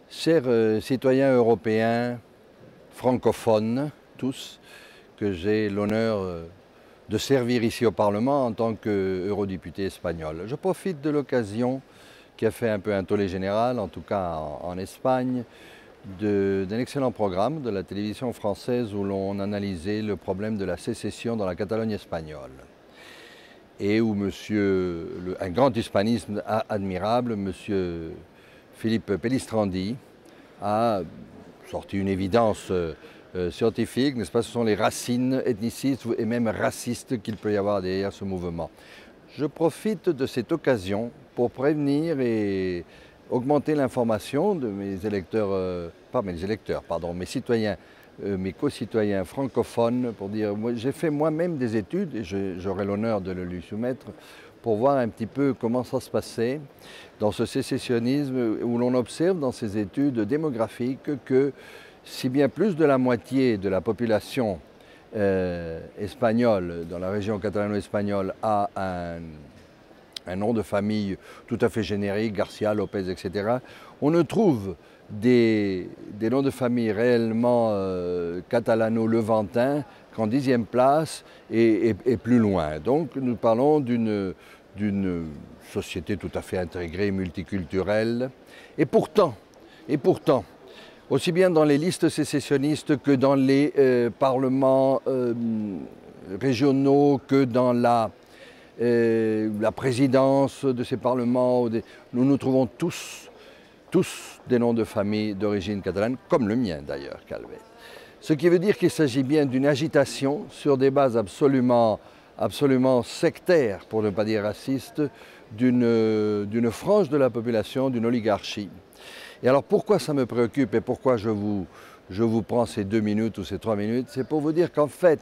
Chers citoyens européens, francophones, tous, que j'ai l'honneur de servir ici au Parlement en tant qu'eurodéputé espagnol. Je profite de l'occasion qui a fait un peu un tollé général, en tout cas en Espagne, d'un excellent programme de la télévision française où l'on analysait le problème de la sécession dans la Catalogne espagnole. Et où un grand hispanisme admirable, M. Philippe Pellistrandi, a sorti une évidence scientifique, n'est-ce pas? Ce sont les racines ethnicistes et même racistes qu'il peut y avoir derrière ce mouvement. Je profite de cette occasion pour prévenir et augmenter l'information de mes électeurs, mes citoyens, mes co-citoyens francophones, pour dire, j'ai fait moi-même des études, et j'aurai l'honneur de le lui soumettre, pour voir un petit peu comment ça se passait dans ce sécessionnisme où l'on observe dans ces études démographiques que si bien plus de la moitié de la population espagnole, dans la région catalano-espagnole, a un nom de famille tout à fait générique, Garcia, Lopez, etc., on ne trouve des noms de famille réellement catalano-levantins qu'en 10e place et plus loin. Donc nous parlons d'une société tout à fait intégrée, multiculturelle. Et pourtant, aussi bien dans les listes sécessionnistes que dans les parlements régionaux, que dans la présidence de ces parlements, nous trouvons tous des noms de famille d'origine catalane, comme le mien d'ailleurs, Calvet. Ce qui veut dire qu'il s'agit bien d'une agitation sur des bases absolument sectaires, pour ne pas dire racistes, d'une frange de la population, d'une oligarchie. Et alors pourquoi ça me préoccupe et pourquoi je vous prends ces 2 minutes ou ces 3 minutes? C'est pour vous dire qu'en fait,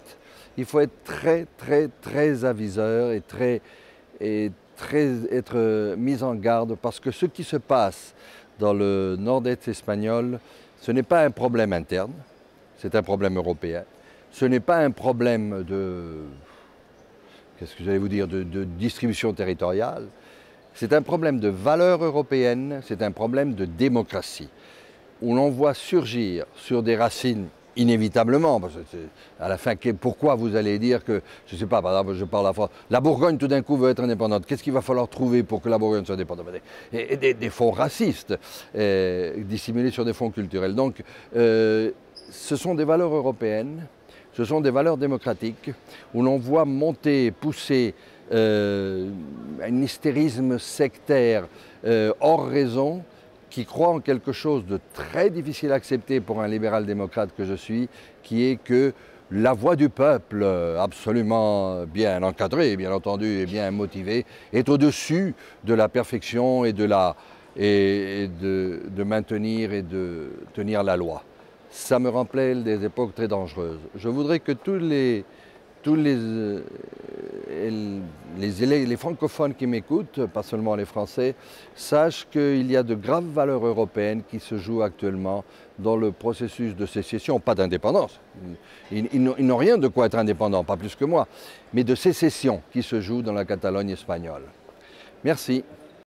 il faut être très aviseur et être mis en garde, parce que ce qui se passe dans le nord-est espagnol, ce n'est pas un problème interne, c'est un problème européen. Ce n'est pas un problème de distribution territoriale. C'est un problème de valeurs européennes, c'est un problème de démocratie, où l'on voit surgir sur des racines inévitablement, parce que à la fin, pourquoi vous allez dire que, je ne sais pas, par exemple, je parle à la France, la Bourgogne tout d'un coup veut être indépendante, qu'est-ce qu'il va falloir trouver pour que la Bourgogne soit indépendante? Et des fonds racistes, dissimulés sur des fonds culturels. Donc, ce sont des valeurs européennes, ce sont des valeurs démocratiques, où l'on voit monter, pousser un hystérisme sectaire hors raison, qui croit en quelque chose de très difficile à accepter pour un libéral-démocrate que je suis, qui est que la voix du peuple, absolument bien encadrée, bien entendu, et bien motivée, est au-dessus de la perfection et de maintenir et de tenir la loi. Ça me rappelle des époques très dangereuses. Je voudrais que tous les francophones qui m'écoutent, pas seulement les Français, sachent qu'il y a de graves valeurs européennes qui se jouent actuellement dans le processus de sécession, pas d'indépendance. Ils n'ont rien de quoi être indépendants, pas plus que moi, mais de sécession qui se joue dans la Catalogne espagnole. Merci.